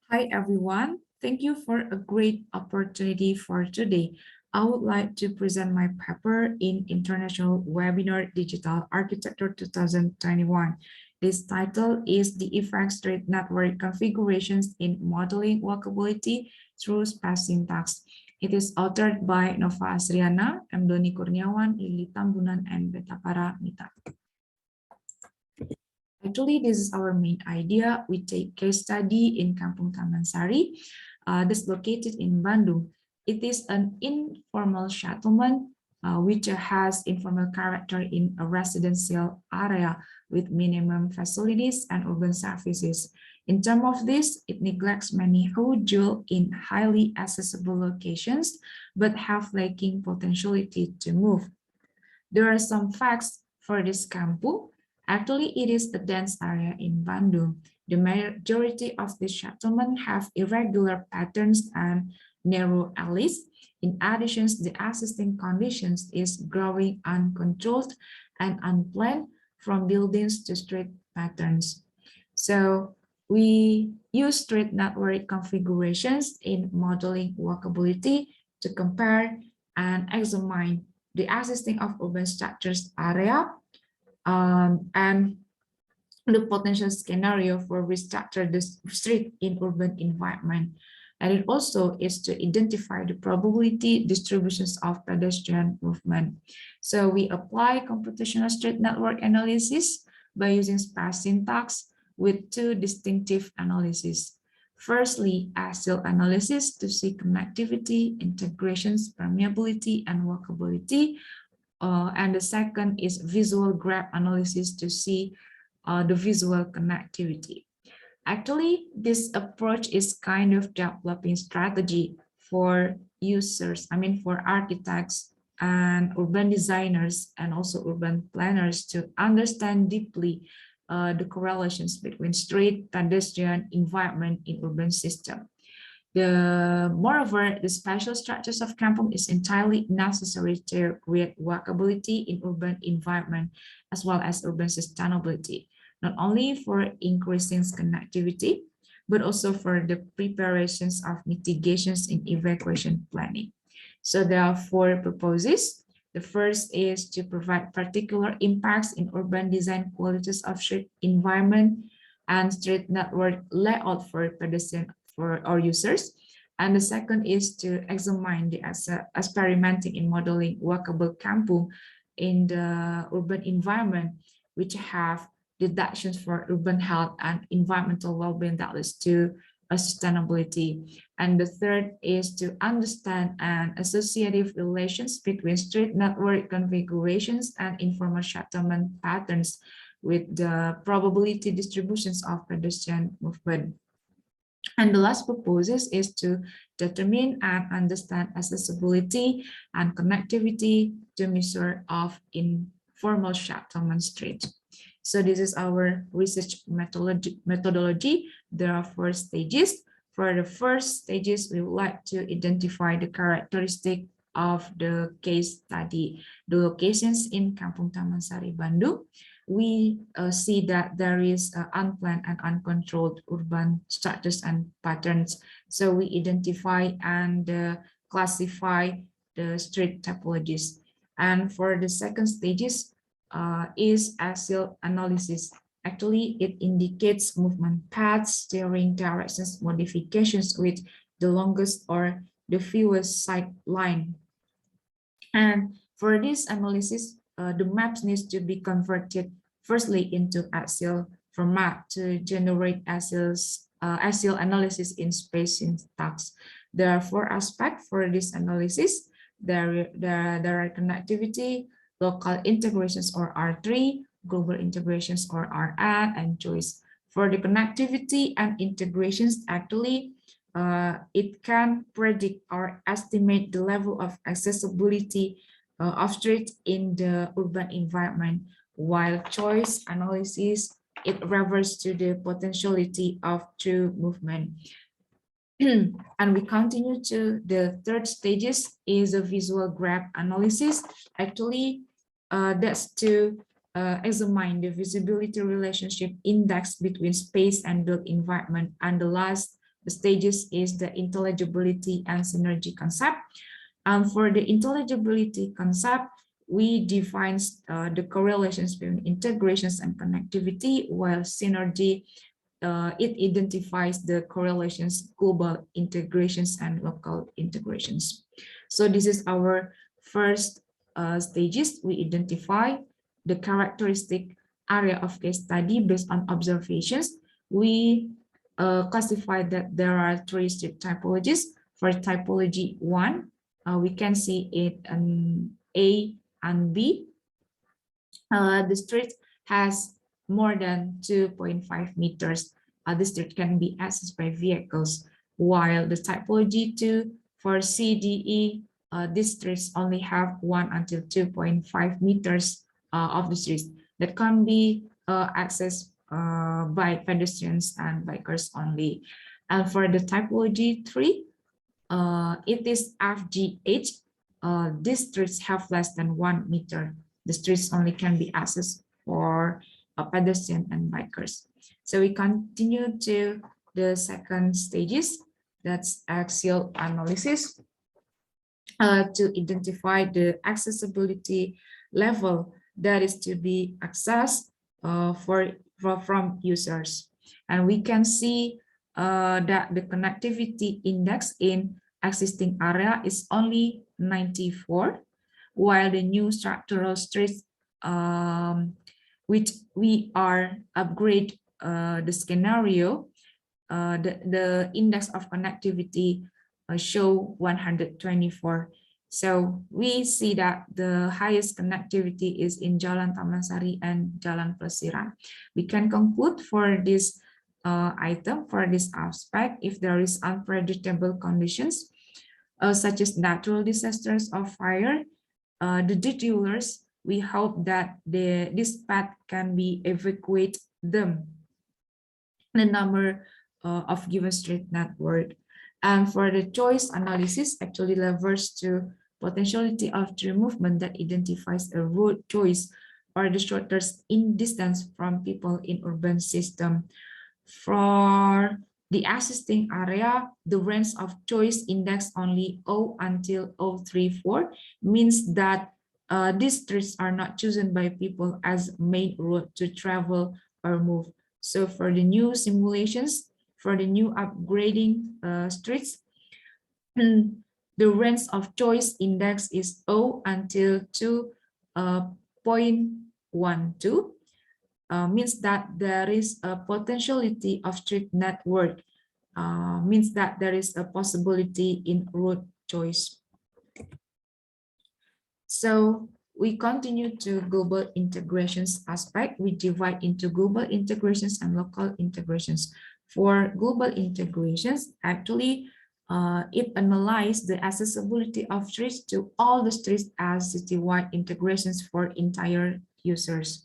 Hi everyone, thank you for a great opportunity for today. I would like to present my paper in International Webinar Digital Architecture 2021. This title is The Effects Street Network Configurations in Modeling Walkability Through Space Syntax. It is authored by Nova Asriana, M. Doni Kurniawan, Lili Tambunan, and Betapara Mita. Actually, this is our main idea. We take case study in Kampung Taman Sari, that's located in Bandung. It is an informal settlement which has informal character in a residential area with minimum facilities and urban services. In terms of this, it neglects many who dwell in highly accessible locations but have lacking potentiality to move. There are some facts for this kampung. Actually, it is a dense area in Bandung. The majority of the settlement have irregular patterns and narrow alleys. In addition, the existing conditions is growing uncontrolled and unplanned from buildings to street patterns. So we use street network configurations in modeling walkability to compare and examine the existing of urban structures area and the potential scenario for restructure the street in urban environment. And it also is to identify the probability distributions of pedestrian movement. So we apply computational street network analysis by using space syntax with two distinctive analyses. Firstly, axial analysis to see connectivity, integrations, permeability, and walkability. And the second is visual graph analysis to see the visual connectivity. Actually, this approach is kind of developing strategy for users, for architects and urban designers and also urban planners to understand deeply the correlations between street, pedestrian, environment in urban system. Moreover, the spatial structures of kampung is entirely necessary to create walkability in urban environment as well as urban sustainability, not only for increasing connectivity, but also for the preparations of mitigations in evacuation planning. So there are four proposals. The first is to provide particular impacts in urban design qualities of street environment and street network layout for pedestrian for our users. And the second is to examine the experimenting in modeling walkable kampung in the urban environment, which have deductions for urban health and environmental well-being that leads to sustainability. And the third is to understand and associative relations between street network configurations and informal settlement patterns with the probability distributions of pedestrian movement. And the last proposal is to determine and understand accessibility and connectivity to measure of informal settlement street. So this is our research methodology. There are four stages. For the first stages, we would like to identify the characteristic of the case study, the locations in Kampung Taman Sari, Bandung. We see that there is unplanned and uncontrolled urban structures and patterns. So we identify and classify the street topologies. And for the second stages is axial analysis. Actually, it indicates movement paths, steering directions, modifications with the longest or the fewest sight line. And for this analysis, the maps needs to be converted firstly into axial format to generate axial analysis in space syntax. There are four aspects for this analysis. There are connectivity, local integrations or R3, global integrations or RN, and choice. For the connectivity and integrations, actually, it can predict or estimate the level of accessibility of streets in the urban environment, while choice analysis, it refers to the potentiality of true movement. And we continue to the third stages is a visual graph analysis. Actually, that's to examine the visibility relationship index between space and built environment. And the last stages is the intelligibility and synergy concept. For the intelligibility concept, we define the correlations between integrations and connectivity, while synergy, it identifies the correlations, global integrations and local integrations. So this is our first stages. We identify the characteristic area of case study based on observations. We classify that there are three street typologies. For typology 1, we can see it in A and B. The street has more than 2.5 meters. The street can be accessed by vehicles, while the typology 2 for CDE, these streets only have 1 until 2.5 meters of the streets that can be accessed by pedestrians and bikers only. And for the typology 3, it is FGH. These streets have less than 1 meter. The streets only can be accessed for pedestrians and bikers. So we continue to the second stages, that's axial analysis, to identify the accessibility level that is to be accessed from users. And we can see that the connectivity index in existing area is only 94, while the new structural streets, which we are upgrade the scenario, the index of connectivity show 124. So we see that the highest connectivity is in Jalan Taman Sari and Jalan Plesiran. We can conclude for this item, for this aspect, if there is unpredictable conditions, such as natural disasters or fire, the detours, we hope that this path can be evacuate them, the number of given street network. And for the choice analysis, actually refers to potentiality of tree movement that identifies a road choice or the shortest in distance from people in urban system. For the existing area, the range of choice index only O until 034 means that these streets are not chosen by people as main road to travel or move. So for the new simulations, for the new upgrading streets, the range of choice index is O until 2.12. Means that there is a potentiality of street network, means that there is a possibility in road choice. So we continue to global integrations aspect. We divide into global integrations and local integrations. For global integrations, actually, it analyzes the accessibility of streets to all the streets as citywide integrations for entire users.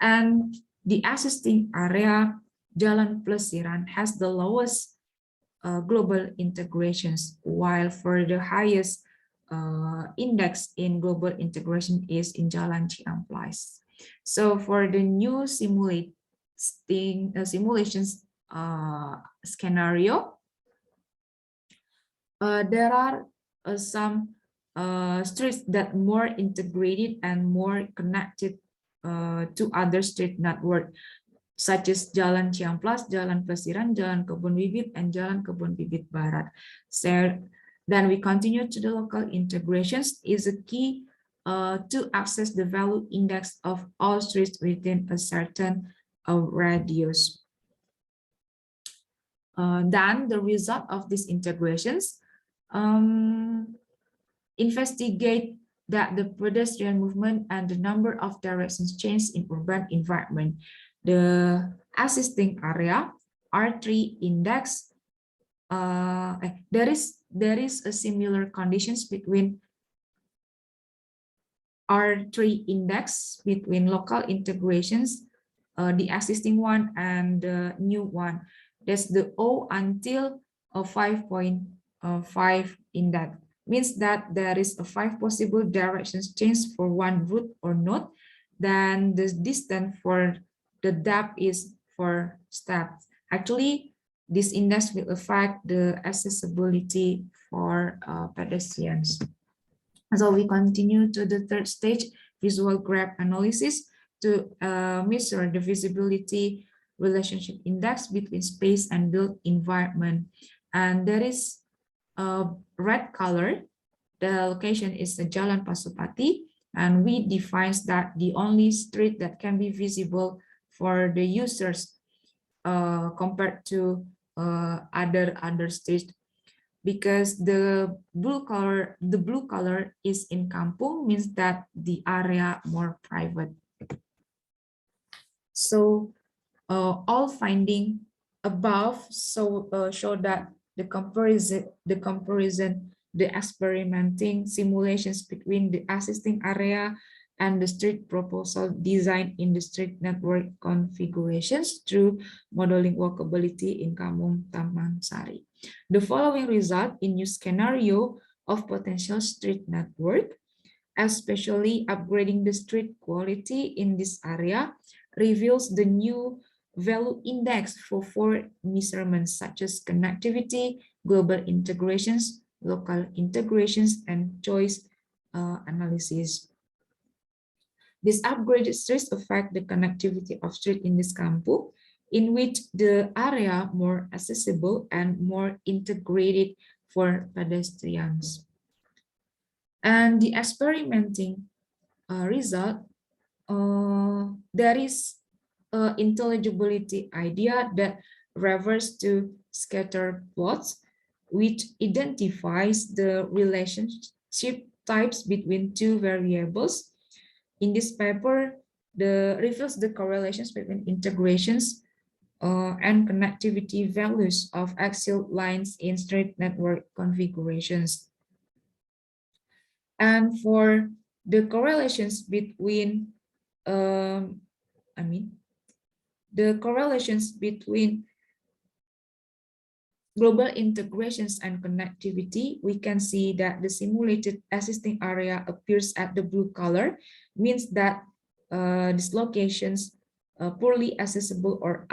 And the existing area, Jalan Plesiran, has the lowest global integrations, while for the highest index in global integration is in Jalan Ciamplas. So for the new simulations scenario, there are some streets that more integrated and more connected to other street network, such as Jalan Ciamplas, Jalan Plesiran, Jalan Kebun Bibit, and Jalan Kebun Bibit Barat. So then we continue to the local integrations is a key to access the value index of all streets within a certain radius. Then the result of these integrations, investigate that the pedestrian movement and the number of directions change in urban environment. The existing area, R3 index, there is a similar conditions between R3 index between local integrations, the existing one and the new one. That's the O until 5.5 index. Means that there is a 5 possible directions change for one route or not. Then the distance for the depth is 4 steps. Actually, This index will affect the accessibility for pedestrians. So we continue to the third stage, visual graph analysis, to measure the visibility relationship index between space and built environment. And there is a red color. The location is the Jalan Pasupati, and we define that the only street that can be visible for the users compared to other streets, because the blue color is in kampung, means that the area more private. So all finding above show that the experimenting simulations between the existing area and the street proposal design in the street network configurations through modeling walkability in Kampung Taman Sari. The following result in new scenario of potential street network, especially upgrading the street quality in this area, reveals the new value index for four measurements such as connectivity, global integrations, local integrations, and choice analysis. This upgraded streets affect the connectivity of street in this kampung, in which the area more accessible and more integrated for pedestrians. And the experimenting result, there is intelligibility idea that refers to scatter plots, which identifies the relationship types between two variables. In this paper, reveals the correlations between integrations and connectivity values of axial lines in street network configurations. And for the correlations between, the correlations between global integrations and connectivity, we can see that the simulated existing area appears at the blue color, means that these locations poorly accessible or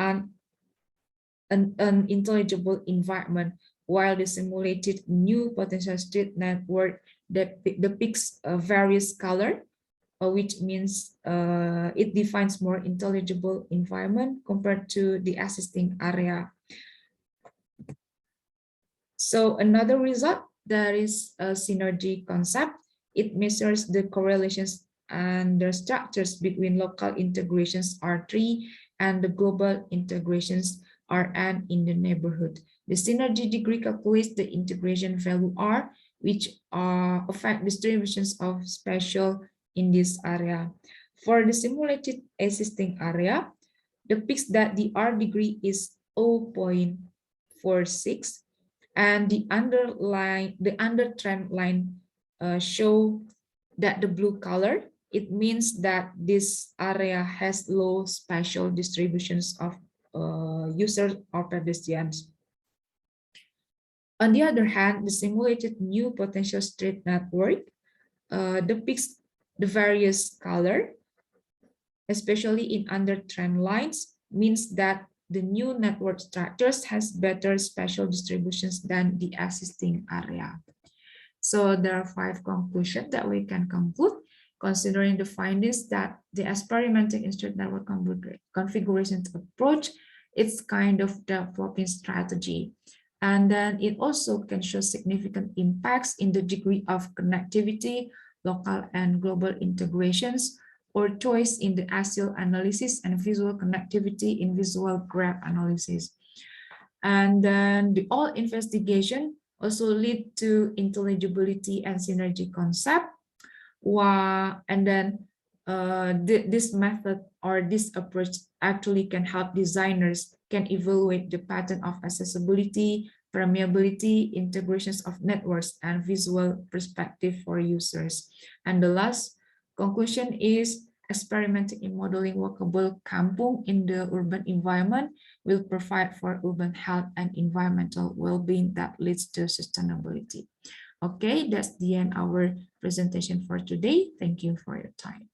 unintelligible environment, while the simulated new potential street network that depicts various color, which means it defines more intelligible environment compared to the existing area. So another result, there is a synergy concept. It measures the correlations and the structures between local integrations R3 and the global integrations Rn in the neighborhood. The synergy degree calculates the integration value R, which affect distributions of spatial in this area. For the simulated existing area, depicts that the R degree is 0.46, and the under trend line show that the blue color, it means that this area has low spatial distributions of users or pedestrians. On the other hand, the simulated new potential street network depicts the various color, especially in under trend lines, means that the new network structures has better spatial distributions than the existing area. So there are 5 conclusions that we can conclude, considering the findings that the experimenting in street network configuration approach, it's kind of developing strategy. And then it also can show significant impacts in the degree of connectivity, local and global integrations, or choice in the axial analysis and visual connectivity in visual graph analysis. And then the all investigation also lead to intelligibility and synergy concept. And then this method or this approach actually can help designers can evaluate the pattern of accessibility, permeability, integrations of networks, and visual perspective for users. And the last conclusion is experimenting in modeling walkable kampung in the urban environment will provide for urban health and environmental well-being that leads to sustainability. Okay, that's the end of our presentation for today. Thank you for your time.